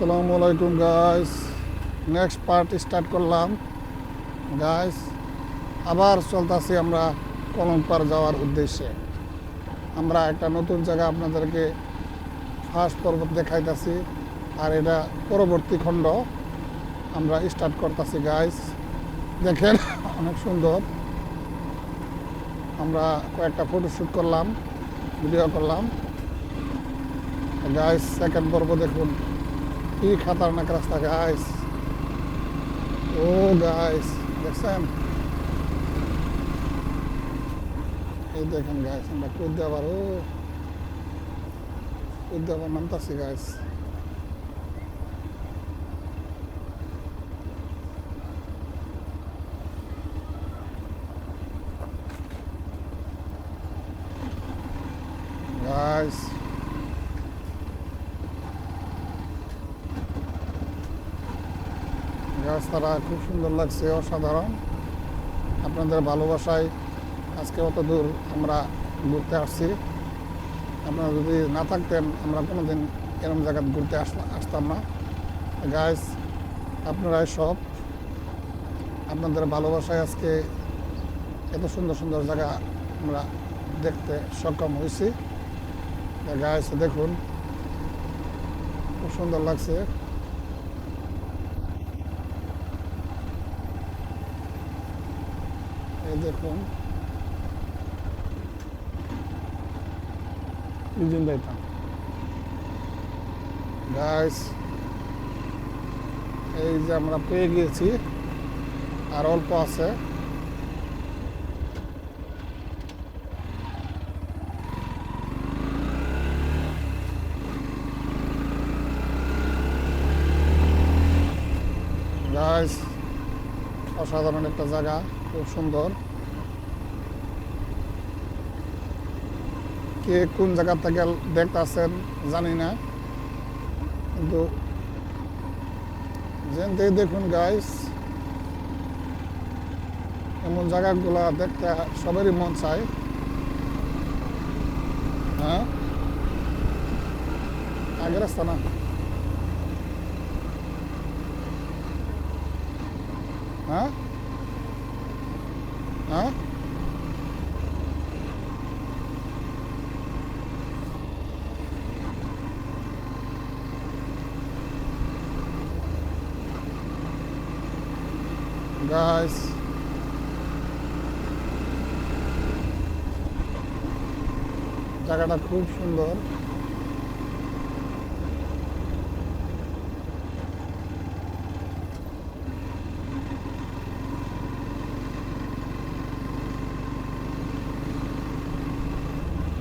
আসসালামু আলাইকুম guys. Next part start করলাম গাইস। আবার চলতেছি আমরা কলমপাড় যাওয়ার উদ্দেশ্যে। আমরা একটা নতুন জায়গা আপনাদেরকে ফার্স্ট পর্ব দেখাইতেছি, আর এটা পরবর্তী খণ্ড আমরা স্টার্ট করতেছি গাইস। দেখেন অনেক সুন্দর। আমরা কয়েকটা ফটোশ্যুট করলাম, ভিডিও করলাম গাইস। সেকেন্ড পর্ব দেখুন, কি খাতারনাক রাস্তা গাইস। ও গাইস দেখছেন, এই দেখেন গাইস, আমরা কুদ্দে আবার নামতাছি গাইস। গাইস রাস্তাটা খুব সুন্দর লাগছে, অসাধারণ। আপনাদের ভালোবাসায় আজকে অত দূর আমরা ঘুরতে আসছি। আপনারা যদি না থাকতেন আমরা কোনোদিন এরকম জায়গা ঘুরতে আসতাম না গাইস। আপনারাই সব, আপনাদের ভালোবাসায় আজকে এত সুন্দর সুন্দর জায়গা আমরা দেখতে সক্ষম হয়েছি গাইস। দেখুন খুব সুন্দর লাগছে। এই দেখুন গাইস, এই যে আমরা পেয়ে গিয়েছি, আর অল্প আছে। গাইস অসাধারণ একটা জায়গা, খুব সুন্দর। কে কোন জায়গা থেকে দেখতেছেন জানি না, কিন্তু যেতে দেখুন গাইস, এমন জায়গাগুলা দেখতে সবারই মন চায়। হ্যাঁ, আগের রাস্তা না। হ্যাঁ হ্যাঁ গাইস জায়গাটা খুব সুন্দর।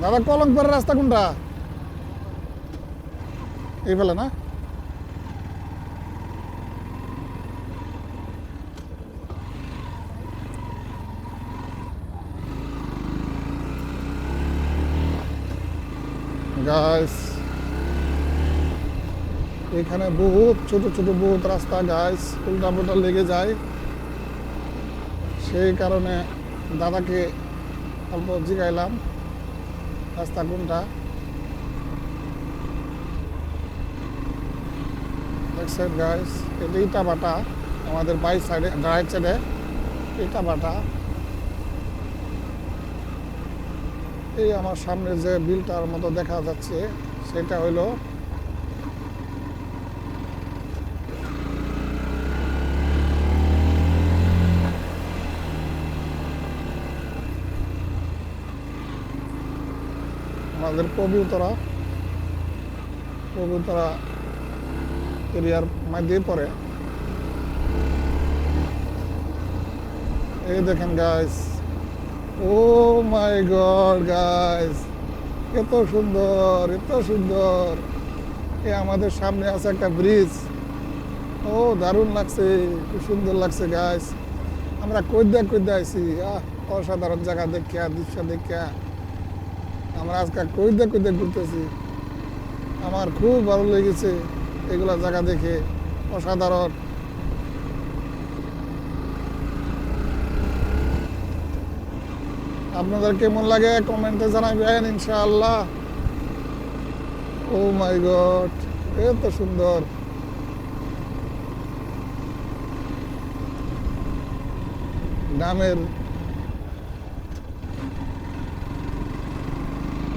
দাদা কলমপাড়ের রাস্তা কোনটা? এই ফেলে না? গাইস এখানে বহুত ছোট ছোট বহুত রাস্তা গাইস, উল্টা পুল্টা লেগে যায়। সেই কারণে দাদাকে অল্প জিগাইলাম রাস্তা কোনটা। দেখছেন গাইস, এটা ইটা ভাটা, আমাদের বাইক সাইডে রাইট সাইডে ইটা ভাটা। এই আমার সামনে যে বিলটার মতো দেখা যাচ্ছে সেটা হইল আমাদের পবিত্রা এরিয়ার মধ্যে পড়ে। এই দেখেন গাইস, ও মাই গড গাইস, এত সুন্দর এত সুন্দর। এ আমাদের সামনে আছে একটা ব্রিজ। ও দারুণ লাগছে, খুব সুন্দর লাগছে গাইস। আমরা কইদা আইছি, অসাধারণ জায়গা দেখিয়া, দৃশ্য দেখিয়া আমরা আজকে কইদা ঘুরতেছি। আমার খুব ভালো লেগেছে এগুলা জায়গা দেখে, অসাধারণ। আপনাদের কেমন লাগে কমেন্টে জানাবেন ইনশাআল্লাহ। ও মাই গড, এত সুন্দর। গ্রামের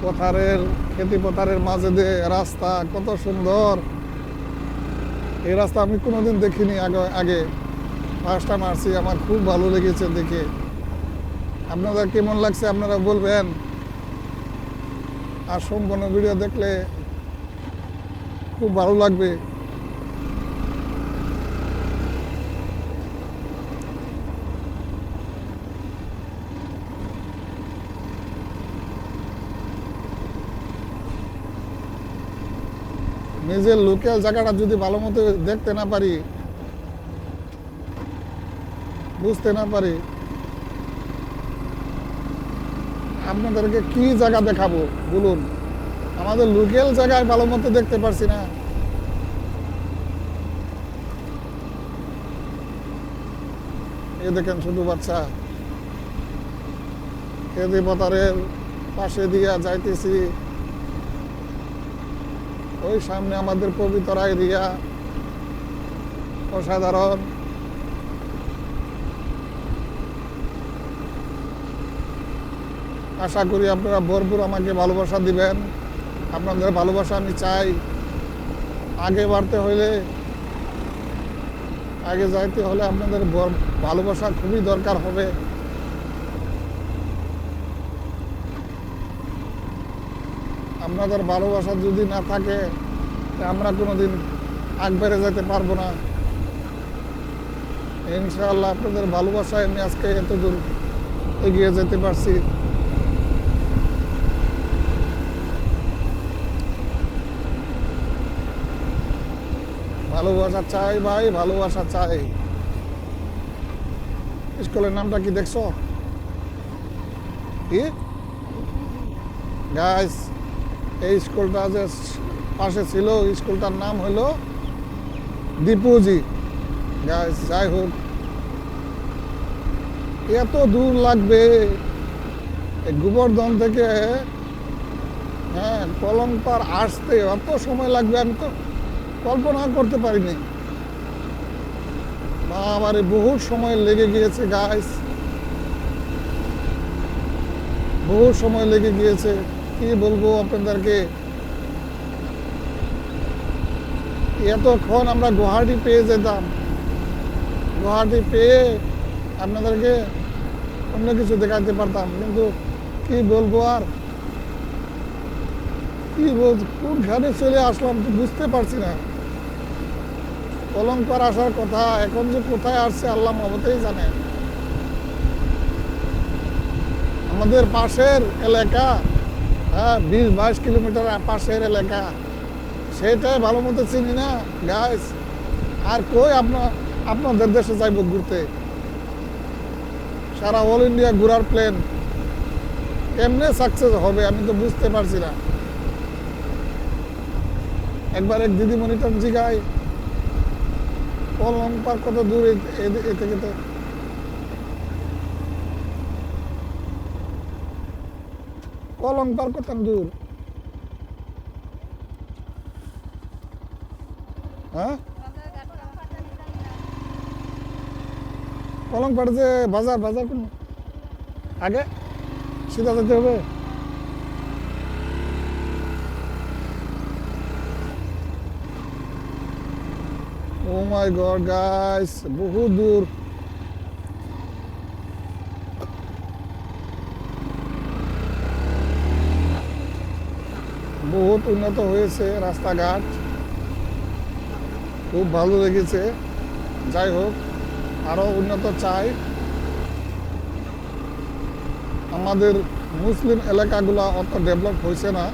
পথারের খেতি পথারের মাঝে দিয়ে রাস্তা কত সুন্দর। এই রাস্তা আমি কোনোদিন দেখিনি আগে ফার্স্ট টাইম আসছি, আমার খুব ভালো লেগেছে দেখে। আপনাদের কেমন লাগছে আপনারা বলবেন, আর সম্পূর্ণ ভিডিও দেখলে খুব ভালো লাগবে। নিজের লোকাল জায়গাটা যদি ভালো মতো দেখতে না পারি, বুঝতে না পারি, আপনাদেরকে কি জায়গা দেখাবো বলুন? আমাদের লোকাল জায়গায় ভালো মতো দেখতে পারছি না। এই দেখেন শুধু বাচ্চা খেতে পথারের পাশে দিয়া যাইতেছি। ওই সামনে আমাদের পবিত্র এরিয়া, অসাধারণ। আশা করি আপনারা ভরপুর আমাকে ভালোবাসা দিবেন। আপনাদের ভালোবাসা আমি চাই। আগে বাড়তে হলে, আগে যাইতে হলে আপনাদের ভালোবাসা খুবই দরকার হবে। আপনাদের ভালোবাসা যদি না থাকে, আমরা কোনোদিন আগ বেড়ে যেতে পারবো না। ইনশাআল্লাহ আপনাদের ভালোবাসায় আমি আজকে এতদূর এগিয়ে যেতে পারছি। ভালোবাসা চাই ভাই, ভালোবাসা চাই। স্কুলের নামটা কি দেখছো? কি গাইস, এই স্কুলটা যে পাশে ছিল, স্কুলটার নাম হলো দীপুজি। গাইস যাই হোক, এত দূর লাগবে গোবর্ধন থেকে, হ্যাঁ, কলমপার আসতে অত সময় লাগবে আমি তো কল্পনা করতে পারিনি। আমার বহু সময় লেগে গিয়েছে গাইস, বহু সময় লেগে গিয়েছে। কি বলবো আপনাদেরকে, এতক্ষণ আমরা গুয়াহাটি পেয়ে যেতাম, গুয়াহাটি পেয়ে আপনাদেরকে অন্য কিছু দেখাতে পারতাম, কিন্তু কি বলবো আর, কি বলবো, কোনখানে চলে আসলাম তো বুঝতে পারছি না। কলঙ্কার আসার কথা, এখন যে কোথায় আসছে আল্লাহ মহতেই জানে। আমাদের পাশের এলাকা, হ্যাঁ, 20-22 কিলোমিটার পাশের এলাকা, সেটাই ভালো মতো চিনি না গাইস। আর কই আপনাদের দেশে যাইব ঘুরতে? সারা অল ইন্ডিয়া ঘোরার প্ল্যান কেমনে সাকসেস হবে আমি তো বুঝতে পারছি না। একবার এক দিদিমণিটার জিগায়, কলঙ্কার কত দূর এ থেকে? কলঙ্কার কত দূর? হ্যাঁ, কলঙ্কার যে বাজার, বাজার কোন আগে সিধা যেতে হবে? ও মাই গড গাইস, বহু দূর। বহুত উন্নত হয়েছে রাস্তাঘাট, খুব ভালো লেগেছে। যাই হোক, আরো উন্নত চাই। আমাদের মুসলিম এলাকাগুলো অত ডেভেলপ হয়েছে না,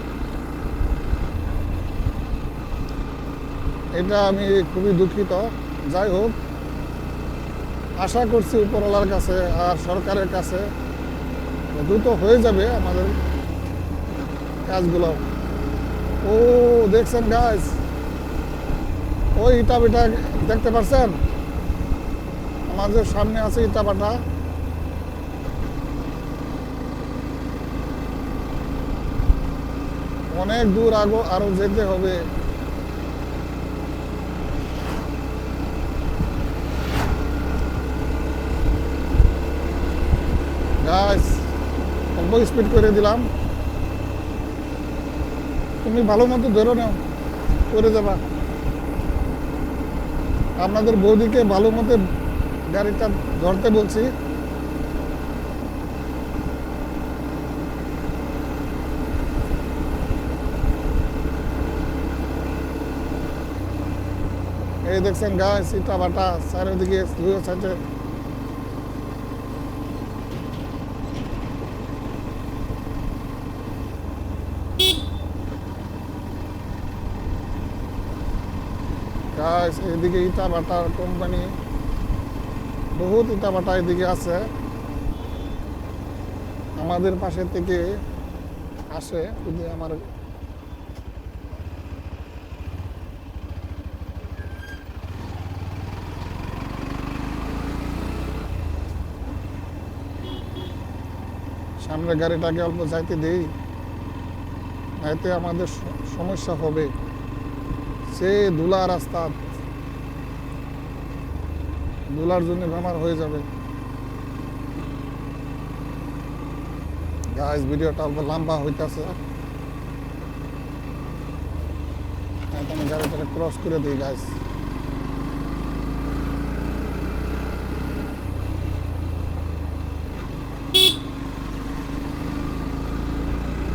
এটা আমি খুবই দুঃখিত। যাই হোক, আশা করছি উপরওয়ালার কাছে আর সরকারের কাছে দ্রুত হয়ে যাবে আমাদের কাজগুলো। ও দেখছেন গাইস, ওই ইটা বিটা দেখতে পাচ্ছেন? আমাদের সামনে আছে ইটা ভাটা। অনেক দূর আরো যেতে হবে। গাইস অল্প স্পিড করে দিলাম, তুমি ভালো মতো ধরে নাও, করে যাবা। আপনাদের বৌদিকে ভালো মতো গাড়িটা ধরতে বলছি। এই দেখছেন গাছ ইটা বাটা চারিদিকে আছে। গাছ এদিকে ইটা বাটার কোম্পানি, বহুত ইটা বাটা এদিকে আছে, আমাদের পাশে থেকে আসে। যদি আমার সামনের গাড়িটাকে অল্প যাইতে দেই, এতে আমাদের সমস্যা হবে। সে ধুলা রাস্তা, ধুলার জন্য বেমার হয়ে যাবে। গাইস ভিডিওটা অল্প লম্বা হইতেছে, আমি গাড়িটাকে ক্রস করে দিই। গাইস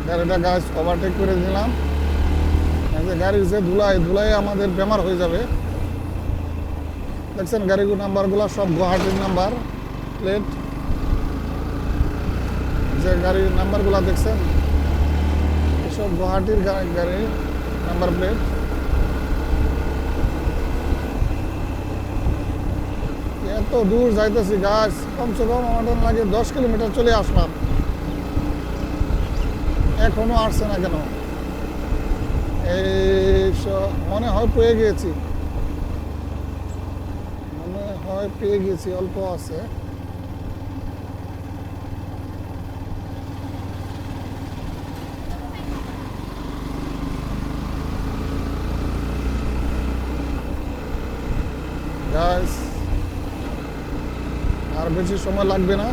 গাড়িটা গাছ ওভারটেক করে দিলাম। গাড়ির যে ধুলাই আমাদের বেমার হয়ে যাবে। দেখছেন গাড়িগুলো নাম্বারগুলো সব গুয়াহাটির নাম্বার প্লেট, যে গাড়ির নাম্বারগুলো দেখছেন এসব গুয়াহাটির গাড়ি নাম্বার প্লেট। এত দূর যাইতেছি গাছ, কমসে কম আমাদের লাগে 10 কিলোমিটার চলে আসলাম, এখনো আসছে না কেন? এই মনে হয় পেয়ে গিয়েছি, মনে হয় পেয়ে গেছি, অল্প আছে। গাইস আর বেশি সময় লাগবে না।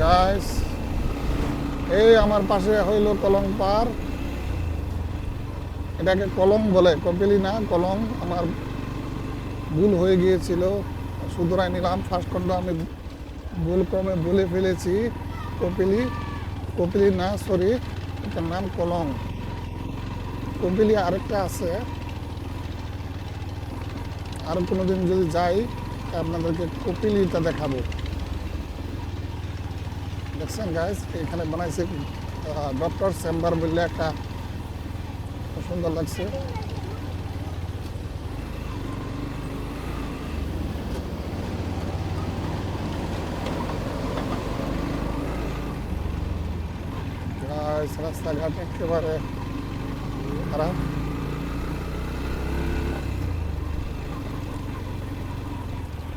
গাইস এই আমার পাশে হইল কলম পার, এটাকে কলম বলে, কপিলি না কলম। আমার ভুল হয়ে গিয়েছিল, শুধরাই নিলাম। ফার্স্ট খণ্ড আমি ভুল ক্রমে বলে ফেলেছি কপিলি, কপিলি না সরি, এটার নাম কলম। কপিলি আরেকটা আছে, আর কোনোদিন যদি যাই আপনাদেরকে কপিলিটা দেখাবো। দেখছেন গাইস এখানে বানাইছে ডক্টর চেম্বার বললে, একটা সুন্দর লাগছে। গাইস রাস্তাঘাট একেবারে খারাপ।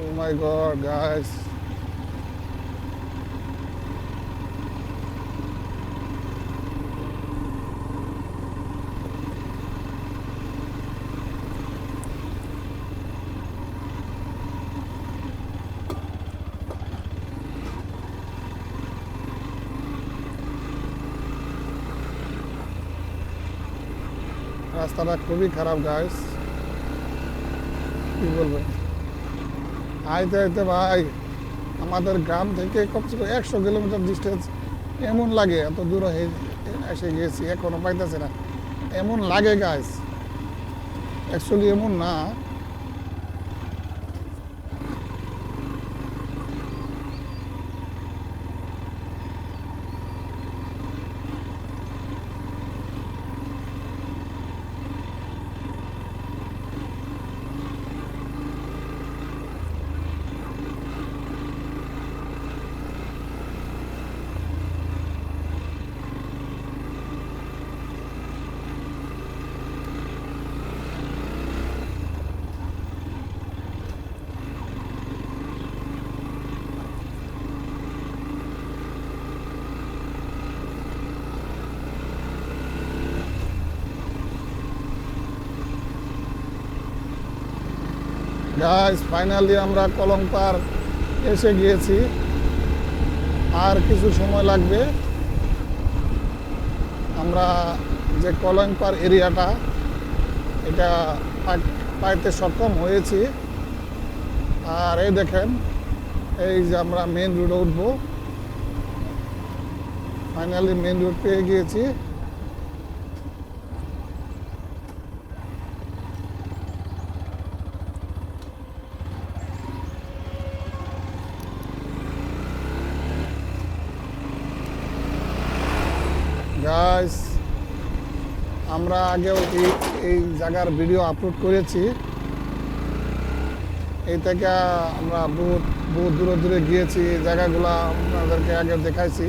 Oh my God, guys. রাস্তাটা খুবই খারাপ গাইস, কি বলবেন। আইতে আইতে ভাই আমাদের গ্রাম থেকে কমসে কম 100 কিলোমিটার ডিস্টেন্স, এমন লাগে এত দূর এসে গিয়েছি, এখনো পাইতেছে না, এমন লাগে গাইস। অ্যাকচুয়ালি এমন না। গাইস ফাইনালি আমরা কলংপার এসে গিয়েছি। আর কিছু সময় লাগবে। আমরা যে কলংপার এরিয়াটা এটা পাইতে সক্ষম হয়েছি। আর এই দেখেন, এই যে আমরা মেন রোডে উঠবো। ফাইনালি মেন রোড পেয়ে গিয়েছি। গাইস আমরা আগেও এই জায়গার ভিডিও আপলোড করেছি। এই থেকে আমরা বহুত বহুত দূরে দূরে গিয়েছি, এই জায়গাগুলো আপনাদেরকে আগে দেখাইছি।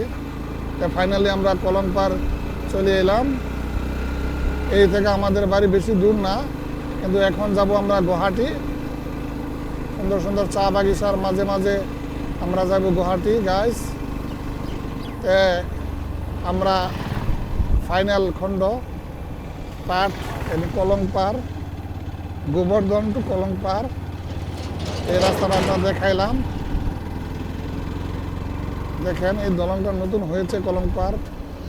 তো ফাইনালি আমরা কলংপার চলে এলাম। এই থেকে আমাদের বাড়ি বেশি দূর না, কিন্তু এখন যাব আমরা গুয়াহাটি। সুন্দর সুন্দর চা বাগিচার মাঝে মাঝে আমরা যাব গুয়াহাটি গাইস। আমরা ফাইনাল খণ্ড পার্ট কলংপার, গোবর্ধন টু কলংপার, এই রাস্তাটা আমরা দেখাইলাম। দেখেন এই দলংটা নতুন হয়েছে কলংপার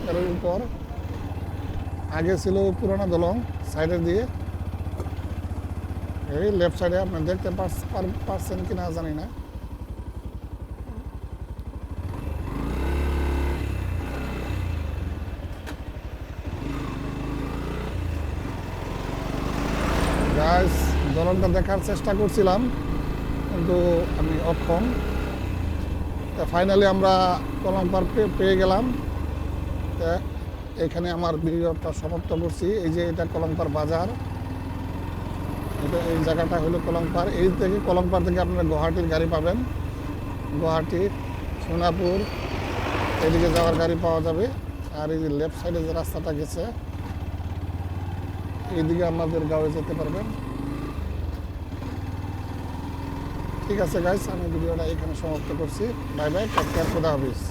এর উপর। আগে ছিল পুরোনো দলং সাইডে দিয়ে। এই লেফট সাইডে আপনি দেখতে পারছেন কিনা জানি না। গাইস দলংটা দেখার চেষ্টা করছিলাম, কিন্তু আমি অক্ষম। ফাইনালি আমরা কলংপার পেয়ে গেলাম। এখানে আমার ভিডিওটা সমাপ্ত করছি। এই যে এটা কলংপার বাজার, এটা এই জায়গাটা হলো কলংপার। এই থেকে কলংপার থেকে আপনারা গুয়াহাটির গাড়ি পাবেন। গুয়াহাটি, সোনাপুর এদিকে যাওয়ার গাড়ি পাওয়া যাবে। আর এই যে লেফট সাইডে যে রাস্তাটা গেছে, এইদিকে আমাদের গাঁয়ে যেতে পারবেন। ঠিক আছে গাইস, আমি ভিডিওটা এখানে সমাপ্ত করছি। বাই বাই, টেক কেয়ার, খোদা হাফেজ।